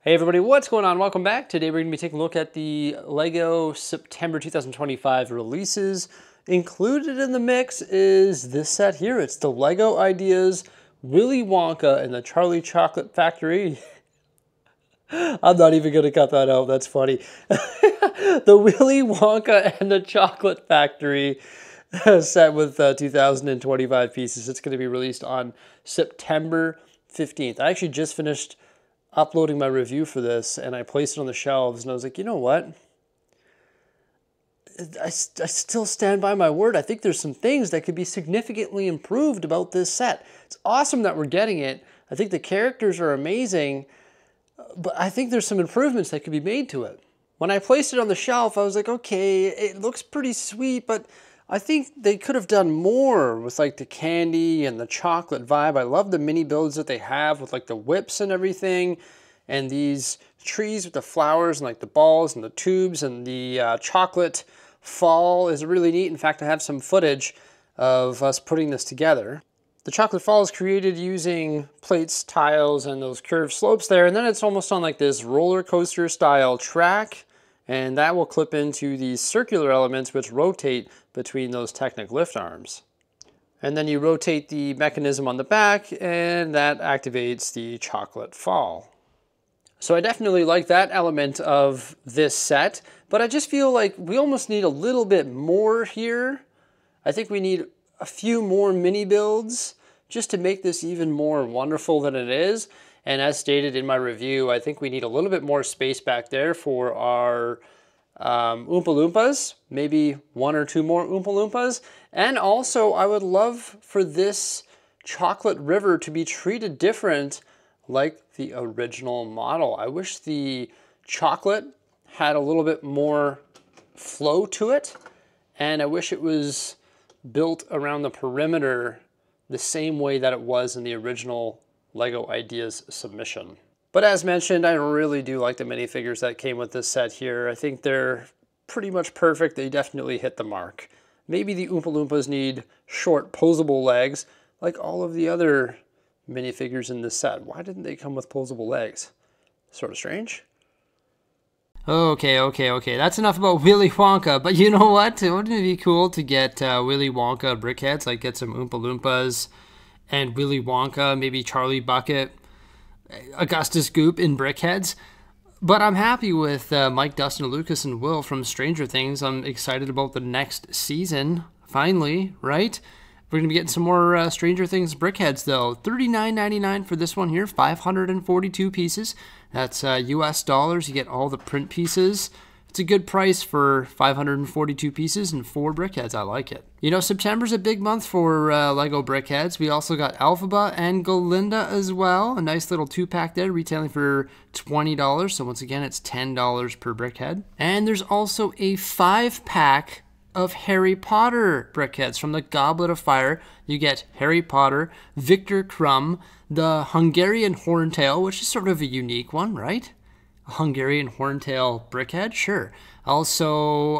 Hey everybody, what's going on? Welcome back. Today we're going to be taking a look at the LEGO September 2025 releases. Included in the mix is this set here. It's the LEGO Ideas Willy Wonka and the Charlie Chocolate Factory. I'm not even going to cut that out. That's funny. The Willy Wonka and the Chocolate Factory set with 2025 pieces. It's going to be released on September 15th. I actually just finished uploading my review for this and I placed it on the shelves and I was like, you know what? I still stand by my word. I think there's some things that could be significantly improved about this set. It's awesome that we're getting it. I think the characters are amazing, but I think there's some improvements that could be made to it. When I placed it on the shelf, I was like, okay, it looks pretty sweet, but I think they could have done more with like the candy and the chocolate vibe. I love the mini builds that they have with like the whips and everything, and these trees with the flowers and like the balls and the tubes, and the chocolate fall is really neat. In fact, I have some footage of us putting this together. The chocolate fall is created using plates, tiles, and those curved slopes there, and then it's almost on like this roller coaster style track, and that will clip into these circular elements which rotate between those Technic lift arms. And then you rotate the mechanism on the back and that activates the chocolate fall. So I definitely like that element of this set, but I just feel like we almost need a little bit more here. I think we need a few more mini builds just to make this even more wonderful than it is. And as stated in my review, I think we need a little bit more space back there for our Oompa Loompas, maybe one or two more Oompa Loompas. And also I would love for this chocolate river to be treated different like the original model. I wish the chocolate had a little bit more flow to it, and I wish it was built around the perimeter the same way that it was in the original LEGO Ideas submission. But as mentioned, I really do like the minifigures that came with this set here. I think they're pretty much perfect. They definitely hit the mark. Maybe the Oompa Loompas need short, posable legs like all of the other minifigures in this set. Why didn't they come with posable legs? Sort of strange. Okay. That's enough about Willy Wonka. But you know what? Wouldn't it be cool to get Willy Wonka brickheads? Like get some Oompa Loompas and Willy Wonka, maybe Charlie Bucket, Augustus Goop in brickheads. But I'm happy with Mike, Dustin, Lucas, and Will from Stranger Things. I'm excited about the next season, finally, right? We're going to be getting some more Stranger Things brickheads, though. $39.99 for this one here, 542 pieces. That's US dollars. You get all the print pieces. It's a good price for 542 pieces and 4 brickheads. I like it. You know, September's a big month for LEGO brickheads. We also got Alphaba and Galinda as well. A nice little 2-pack there, retailing for $20. So once again, it's $10 per brickhead. And there's also a 5-pack of Harry Potter brickheads from the Goblet of Fire. You get Harry Potter, Victor Crumb, the Hungarian Horntail, which is sort of a unique one, right? A Hungarian Horntail brickhead, sure. Also,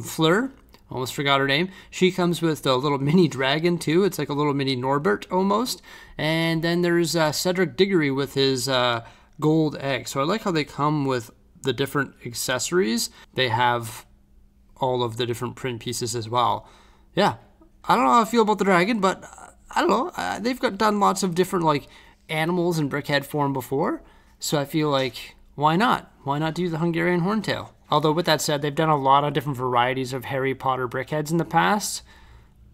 Fleur, almost forgot her name. She comes with a little mini dragon too. It's like a little mini Norbert almost. And then there's Cedric Diggory with his gold egg. So I like how they come with the different accessories. They have all of the different print pieces as well. Yeah, I don't know how I feel about the dragon, but I don't know. They've done lots of different like animals in brickhead form before, so I feel like why not? Why not do the Hungarian Horntail? Although with that said, they've done a lot of different varieties of Harry Potter brickheads in the past,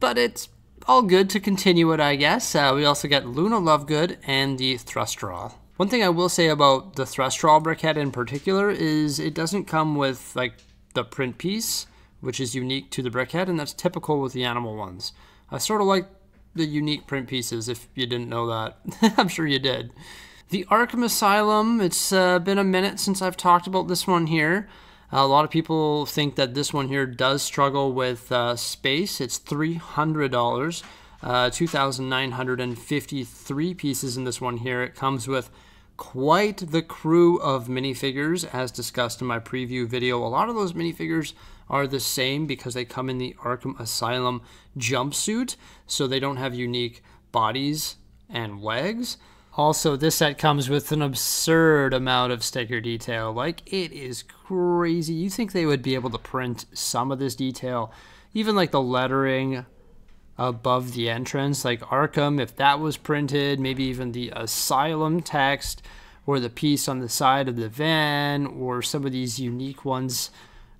but it's all good to continue it, I guess. We also got Luna Lovegood and the Thrustraw. One thing I will say about the Thrustraw brickhead in particular is it doesn't come with like the print piece, which is unique to the brickhead, and that's typical with the animal ones. I sort of like the unique print pieces, if you didn't know that. I'm sure you did. The Arkham Asylum, it's been a minute since I've talked about this one here. A lot of people think that this one here does struggle with space. It's $300, 2,953 pieces in this one here. It comes with quite the crew of minifigures, as discussed in my preview video. A lot of those minifigures are the same because they come in the Arkham Asylum jumpsuit, so they don't have unique bodies and legs. Also, this set comes with an absurd amount of sticker detail. Like, it is crazy. You think they would be able to print some of this detail, even like the lettering above the entrance, like Arkham, if that was printed, maybe even the Asylum text, or the piece on the side of the van, or some of these unique ones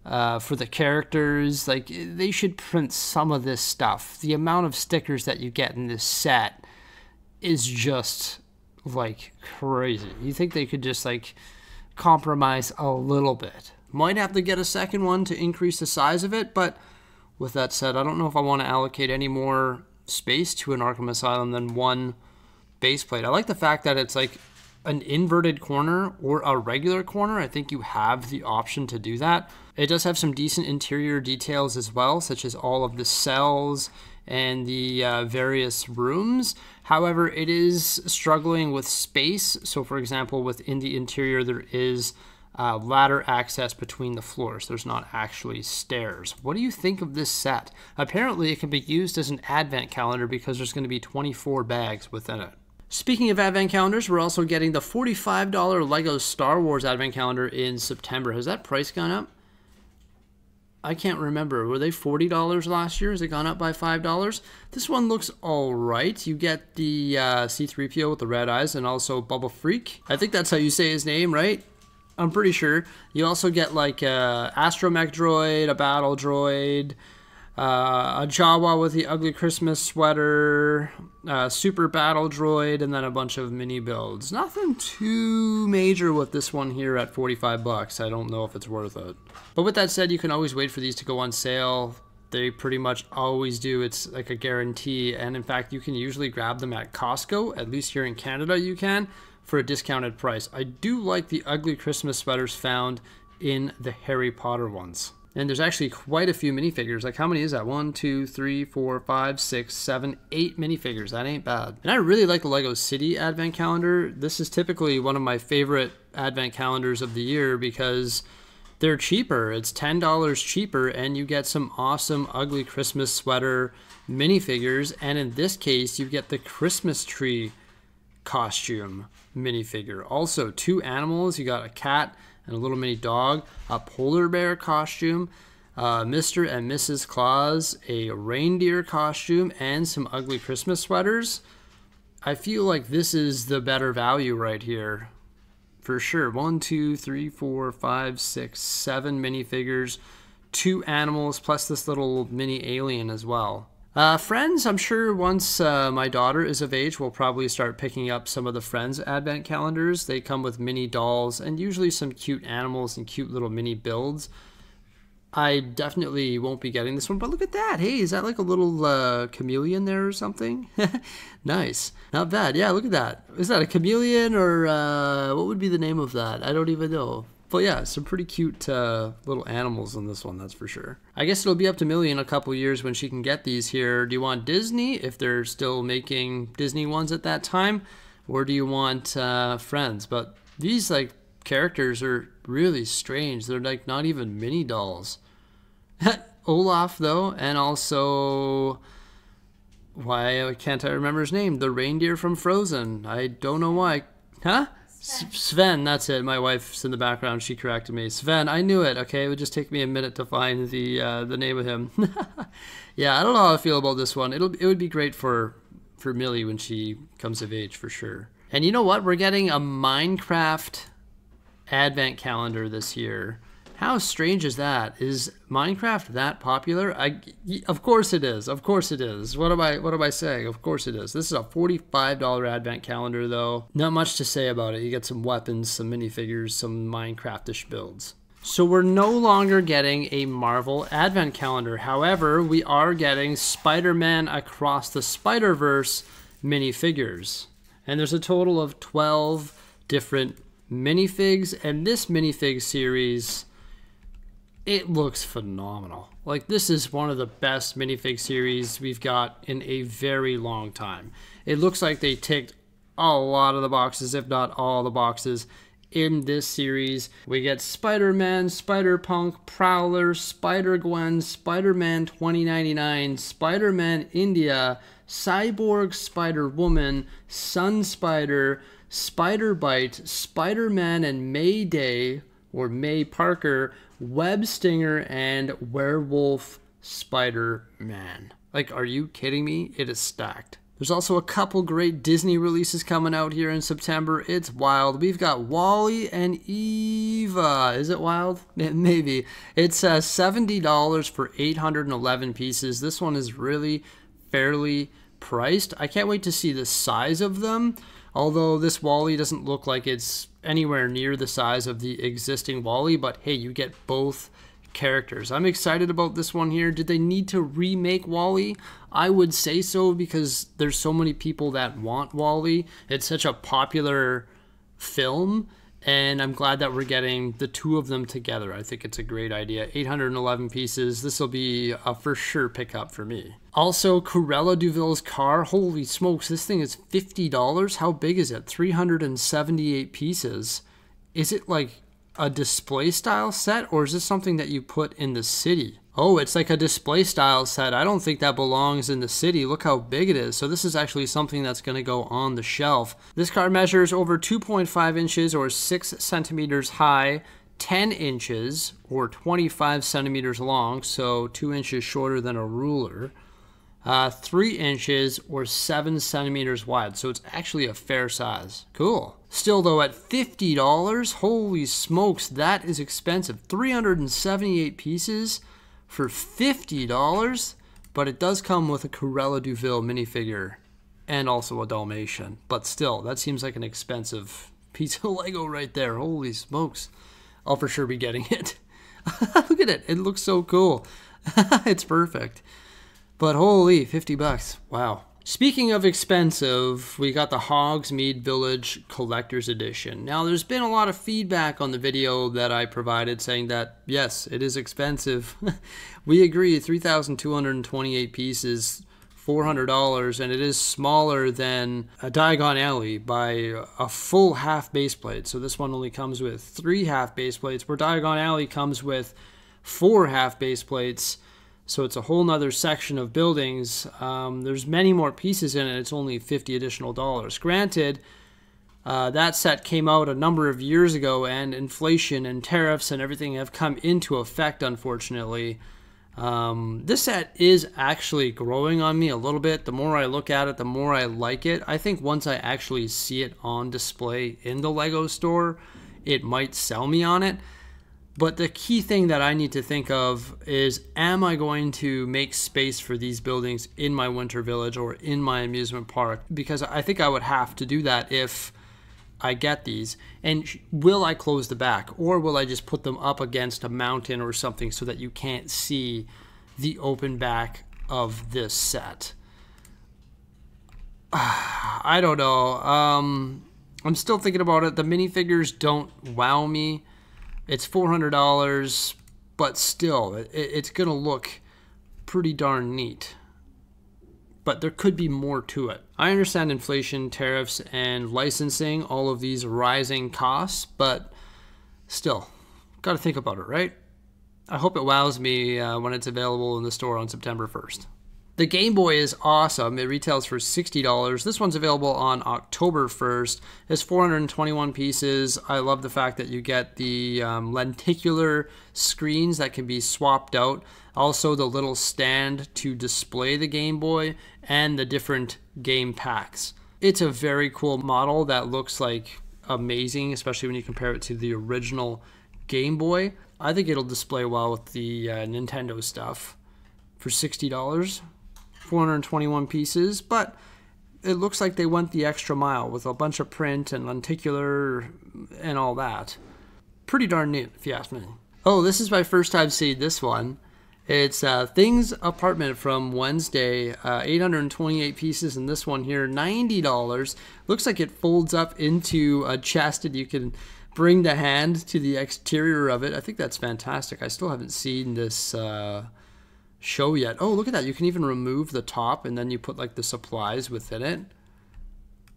for the characters. Like, they should print some of this stuff. The amount of stickers that you get in this set is just like crazy. You think they could just like compromise a little bit. Might have to get a second one to increase the size of it, but with that said, I don't know if I want to allocate any more space to an Arkham Asylum than one base plate. I like the fact that it's like an inverted corner or a regular corner. I think you have the option to do that. It does have some decent interior details as well, such as all of the cells and the various rooms. However, it is struggling with space. So for example, within the interior, there is ladder access between the floors. There's not actually stairs. What do you think of this set? Apparently, it can be used as an advent calendar because there's going to be 24 bags within it. Speaking of advent calendars, we're also getting the $45 Lego Star Wars advent calendar in September. Has that price gone up? I can't remember. Were they $40 last year? Has it gone up by $5? This one looks all right. You get the C-3PO with the red eyes and also Bubble Freak. I think that's how you say his name, right? I'm pretty sure. You also get like a astromech droid, a battle droid, a Jawa with the ugly Christmas sweater, a super battle droid, and then a bunch of mini builds. Nothing too major with this one here at 45 bucks. I don't know if it's worth it. But with that said, you can always wait for these to go on sale. They pretty much always do. It's like a guarantee. And in fact, you can usually grab them at Costco, at least here in Canada you can, for a discounted price. I do like the ugly Christmas sweaters found in the Harry Potter ones. And there's actually quite a few minifigures. Like, how many is that? 1, 2, 3, 4, 5, 6, 7, 8 minifigures. That ain't bad. And I really like the Lego City Advent Calendar. This is typically one of my favorite Advent calendars of the year because they're cheaper. It's $10 cheaper, and you get some awesome ugly Christmas sweater minifigures. And in this case, you get the Christmas tree costume minifigure. Also, 2 animals. You got a cat and a little mini dog, a polar bear costume, Mr. and Mrs. Claus, a reindeer costume, and some ugly Christmas sweaters. I feel like this is the better value right here. For sure. 1, 2, 3, 4, 5, 6, 7 minifigures, 2 animals, plus this little mini alien as well. Friends, I'm sure once my daughter is of age, we'll probably start picking up some of the Friends Advent calendars. They come with mini dolls and usually some cute animals and cute little mini builds. I definitely won't be getting this one, but look at that. Hey, is that like a little chameleon there or something? Nice. Not bad. Yeah, look at that. Is that a chameleon or what would be the name of that? I don't even know. But yeah, some pretty cute little animals in this one, that's for sure. I guess it'll be up to Millie in a couple years when she can get these here. Do you want Disney, if they're still making Disney ones at that time? Or do you want Friends? But these like characters are really strange. They're like not even mini dolls. Olaf though, and also, why can't I remember his name? The reindeer from Frozen. I don't know why. Huh? Sven, that's it. My wife's in the background. She corrected me. Sven, I knew it. Okay, it would just take me a minute to find the name of him. Yeah, I don't know how I feel about this one. It would be great for Millie when she comes of age for sure. And you know what? We're getting a Minecraft Advent calendar this year. How strange is that? Is Minecraft that popular? Of course it is. Of course it is. What am I saying? Of course it is. This is a $45 Advent calendar though. Not much to say about it. You get some weapons, some minifigures, some Minecraft-ish builds. So we're no longer getting a Marvel Advent calendar. However, we are getting Spider-Man Across the Spider-Verse minifigures. And there's a total of 12 different minifigs, and this minifig series, it looks phenomenal. Like, this is one of the best minifig series we've got in a very long time. It looks like they ticked a lot of the boxes, if not all the boxes, in this series. We get Spider-Man, Spider-Punk, Prowler, Spider-Gwen, Spider-Man 2099, Spider-Man India, Cyborg Spider-Woman, Sun Spider, Spider-Bite, Spider-Man and Mayday, or May Parker, Web Stinger, and Werewolf Spider-Man. Like, are you kidding me? It is stacked. There's also a couple great Disney releases coming out here in September. It's wild. We've got Wall-E and Eva. Is it wild? Maybe. It's $70 for 811 pieces. This one is really fairly priced. I can't wait to see the size of them. Although this Wall-E doesn't look like it's anywhere near the size of the existing Wall-E, but hey, you get both characters. I'm excited about this one here. Did they need to remake Wall-E? I would say so, because there's so many people that want Wall-E. It's such a popular film, and I'm glad that we're getting the two of them together. I think it's a great idea. 811 pieces. This will be a for sure pickup for me. Also, Cruella de Vil's car. Holy smokes, this thing is $50. How big is it? 378 pieces. Is it like a display style set, or is this something that you put in the city? Oh, it's like a display style set. I don't think that belongs in the city. Look how big it is. So this is actually something that's going to go on the shelf. This car measures over 2.5 inches or 6 centimeters high, 10 inches or 25 centimeters long, so 2 inches shorter than a ruler, 3 inches or 7 centimeters wide. So it's actually a fair size. Cool. Still though, at $50, holy smokes, that is expensive. 378 pieces for $50, but it does come with a Cruella de Vil minifigure and also a Dalmatian. But still, that seems like an expensive piece of Lego right there. Holy smokes. I'll for sure be getting it. Look at it. It looks so cool. It's perfect. But holy, 50 bucks. Wow. Speaking of expensive, we got the Hogsmeade Village Collector's Edition. Now, there's been a lot of feedback on the video that I provided saying that, yes, it is expensive. We agree, 3,228 pieces, $400, and it is smaller than a Diagon Alley by a full half base plate. So this one only comes with 3 half base plates, where Diagon Alley comes with 4 half base plates. So it's a whole nother section of buildings. There's many more pieces in it. It's only $50 additional. Granted, that set came out a number of years ago, and inflation and tariffs and everything have come into effect, unfortunately. This set is actually growing on me a little bit. The more I look at it, the more I like it. I think once I actually see it on display in the Lego store, it might sell me on it. But the key thing that I need to think of is, am I going to make space for these buildings in my winter village or in my amusement park? Because I think I would have to do that if I get these. And will I close the back, or will I just put them up against a mountain or something so that you can't see the open back of this set? I don't know. I'm still thinking about it. The minifigures don't wow me. It's $400, but still, it's going to look pretty darn neat. But there could be more to it. I understand inflation, tariffs, and licensing, all of these rising costs, but still, got to think about it, right? I hope it wows me when it's available in the store on September 1st. The Game Boy is awesome. It retails for $60. This one's available on October 1st. It's 421 pieces. I love the fact that you get the lenticular screens that can be swapped out. Also the little stand to display the Game Boy and the different game packs. It's a very cool model that looks like amazing, especially when you compare it to the original Game Boy. I think it'll display well with the Nintendo stuff. For $60. 421 pieces, but it looks like they went the extra mile with a bunch of print and lenticular and all that. Pretty darn neat, if you ask me. Oh, this is my first time seeing this one. It's Things Apartment from Wednesday, 828 pieces, and this one here, $90. Looks like it folds up into a chest and you can bring the hand to the exterior of it. I think that's fantastic. I still haven't seen this show yet. Oh, look at that. You can even remove the top and then you put like the supplies within it.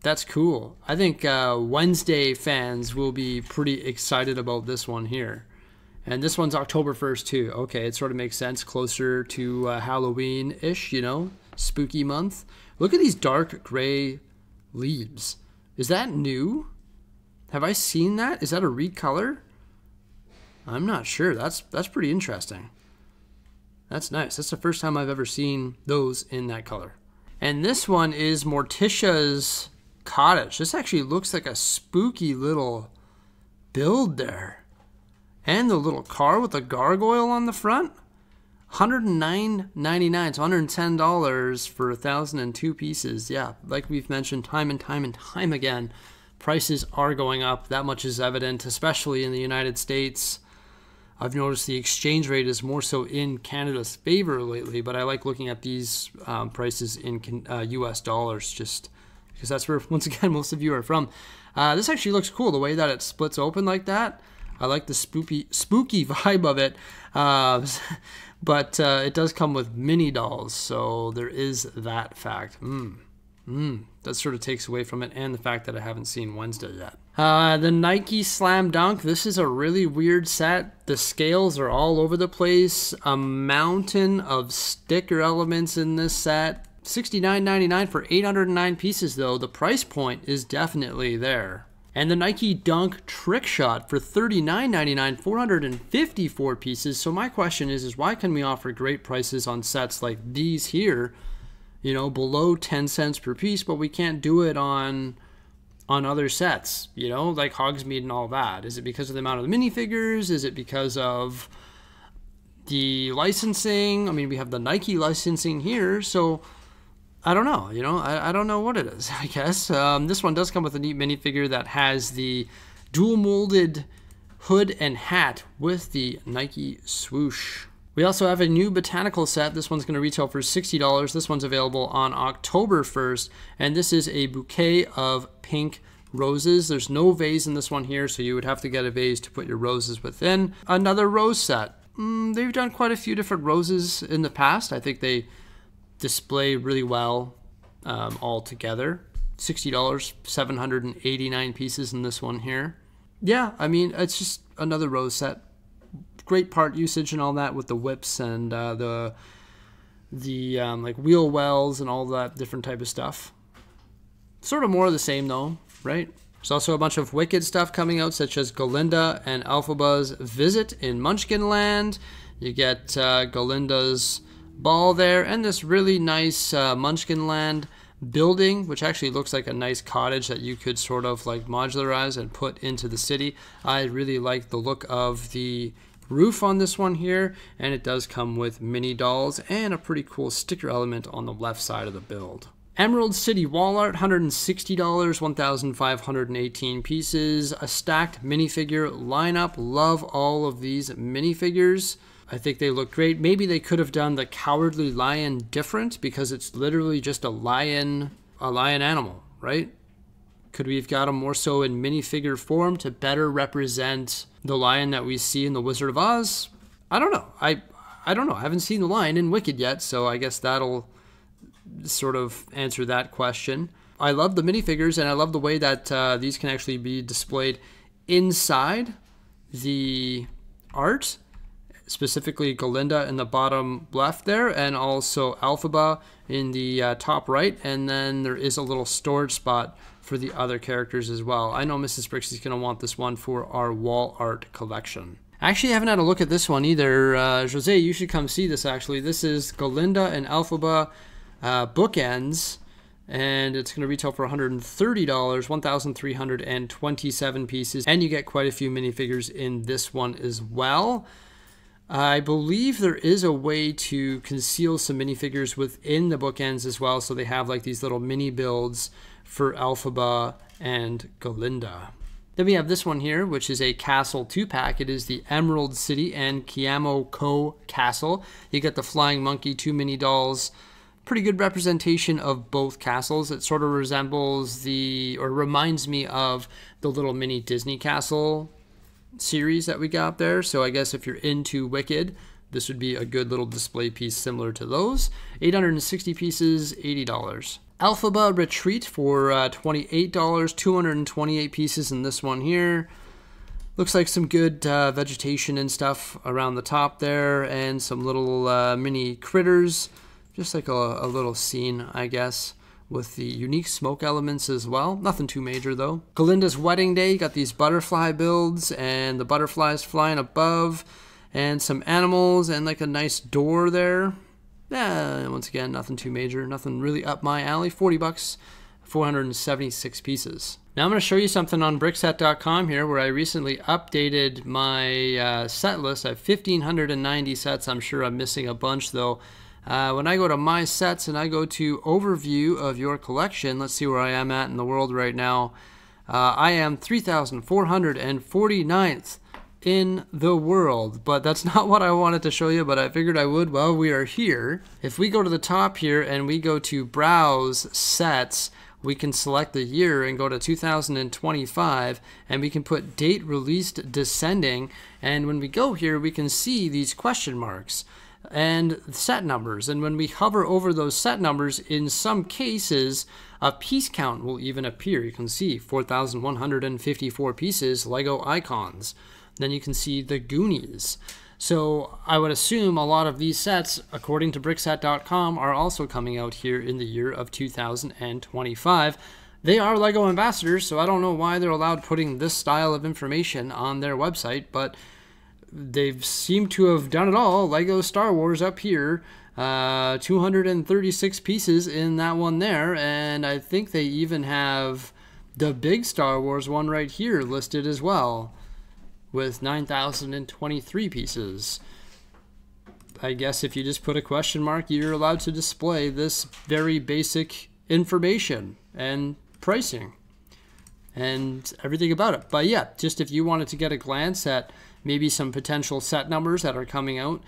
That's cool. I think Wednesday fans will be pretty excited about this one here. And this one's October 1st too. Okay, it sort of makes sense, closer to Halloween-ish, you know, spooky month. Look at these dark gray leaves. Is that new? Have I seen that? Is that a recolor? I'm not sure. That's pretty interesting. That's nice. That's the first time I've ever seen those in that color. And this one is Morticia's Cottage. This actually looks like a spooky little build there. And the little car with the gargoyle on the front. $109.99, so $110 for 1,002 pieces. Yeah, like we've mentioned time and time again, prices are going up. That much is evident, especially in the United States. I've noticed the exchange rate is more so in Canada's favor lately, but I like looking at these prices in US dollars just because that's where, once again, most of you are from. This actually looks cool, the way that it splits open like that. I like the spooky vibe of it, but it does come with mini dolls, so there is that fact. That sort of takes away from it, and the fact that I haven't seen Wednesday yet. The Nike Slam Dunk, this is a really weird set. The scales are all over the place. A mountain of sticker elements in this set. $69.99 for 809 pieces though. The price point is definitely there. And the Nike Dunk Trick Shot for $39.99, 454 pieces. So my question is why can we offer great prices on sets like these here, you know, below 10 cents per piece, but we can't do it on other sets, you know, like Hogsmeade and all that? Is it because of the amount of the minifigures? Is it because of the licensing? I mean, we have the Nike licensing here, so I don't know, you know, I don't know what it is, I guess. This one does come with a neat minifigure that has the dual molded hood and hat with the Nike swoosh. We also have a new botanical set. This one's going to retail for $60. This one's available on October 1st, and this is a bouquet of pink roses. There's no vase in this one here, so you would have to get a vase to put your roses within. Another rose set. They've done quite a few different roses in the past. I think they display really well all together. $60, 789 pieces in this one here. Yeah, I mean, it's just another rose set. Great part usage and all that with the whips and the like wheel wells and all that different type of stuff. Sort of more of the same though, right? There's also a bunch of Wicked stuff coming out, such as Galinda and Elphaba's Visit in Munchkinland. You get Galinda's ball there, and this really nice Munchkinland building, which actually looks like a nice cottage that you could sort of like modularize and put into the city. I really like the look of the roof on this one here, and it does come with mini dolls and a pretty cool sticker element on the left side of the build. Emerald City wall art, $160, 1,518 pieces. A stacked minifigure lineup. Love all of these minifigures. I think they look great. Maybe they could have done the Cowardly Lion different because it's literally just a lion animal, right? Could we have got him more so in minifigure form to better represent the lion that we see in The Wizard of Oz? I don't know. I don't know. I haven't seen the lion in Wicked yet, so I guess that'll sort of answer that question. I love the minifigures, and I love the way that these can actually be displayed inside the art. Specifically Galinda in the bottom left there, and also Elphaba in the top right, and then there is a little storage spot for the other characters as well. I know Mrs. Brixie's going to want this one for our wall art collection. Actually, I haven't had a look at this one either. Jose, you should come see this actually. This is Galinda and Elphaba bookends, and it's going to retail for $130, 1,327 pieces, and you get quite a few minifigures in this one as well. I believe there is a way to conceal some minifigures within the bookends as well, so they have like these little mini builds for Elphaba and Galinda. Then we have this one here, which is a Castle 2-pack. It is the Emerald City and Kiamo Co Castle. You get the Flying Monkey 2 mini dolls. Pretty good representation of both castles. It sort of resembles or reminds me of the little mini Disney castle series that we got there. So I guess if you're into Wicked, this would be a good little display piece similar to those. 860 pieces, $80. Alphaba Retreat for $28, 228 pieces in this one here. Looks like some good vegetation and stuff around the top there, and some little mini critters. Just like a little scene, I guess, with the unique smoke elements as well. Nothing too major though. Galinda's Wedding Day, you got these butterfly builds and the butterflies flying above and some animals and like a nice door there. Yeah, once again, nothing too major, nothing really up my alley. 40 bucks, 476 pieces. Now I'm going to show you something on Brickset.com here where I recently updated my set list. I have 1,590 sets. I'm sure I'm missing a bunch though. When I go to my sets and I go to overview of your collection, let's see where I am at in the world right now. I am 3,449th in the world, but that's not what I wanted to show you, but I figured I would while we are here. If we go to the top here and we go to browse sets, we can select the year and go to 2025, and we can put date released descending, and when we go here we can see these question marks and set numbers, and when we hover over those set numbers, in some cases a piece count will even appear. You can see 4,154 pieces, Lego icons. Then you can see the Goonies. So I would assume a lot of these sets, according to Brickset.com, are also coming out here in the year of 2025. They are LEGO ambassadors, so I don't know why they're allowed putting this style of information on their website, but they've seemed to have done it all. LEGO Star Wars up here, 236 pieces in that one there, and I think they even have the big Star Wars one right here listed as well, with 9,023 pieces. I guess if you just put a question mark, you're allowed to display this very basic information and pricing and everything about it. But yeah, just if you wanted to get a glance at maybe some potential set numbers that are coming out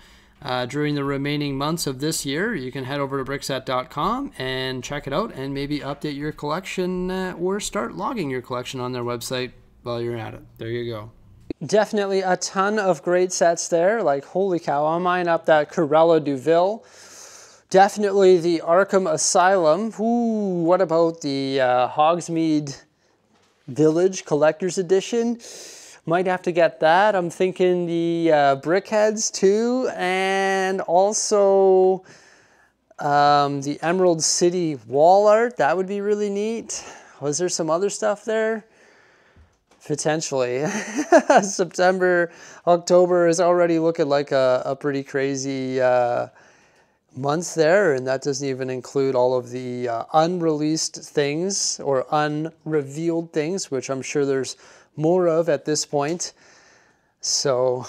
during the remaining months of this year, you can head over to Brickset.com and check it out and maybe update your collection or start logging your collection on their website while you're at it. There you go. Definitely a ton of great sets there. Like, holy cow, I'm eyeing up that Cruella de Vil. Definitely the Arkham Asylum. Ooh, what about the Hogsmeade Village Collector's Edition? Might have to get that. I'm thinking the Brickheads too, and also the Emerald City wall art. That would be really neat. Was there some other stuff there? Potentially. September, October is already looking like a pretty crazy month there, and that doesn't even include all of the unreleased things or unrevealed things, which I'm sure there's more of at this point. So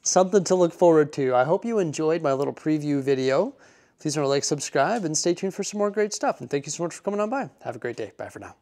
something to look forward to. I hope you enjoyed my little preview video. Please remember to like, subscribe, and stay tuned for some more great stuff. And thank you so much for coming on by. Have a great day. Bye for now.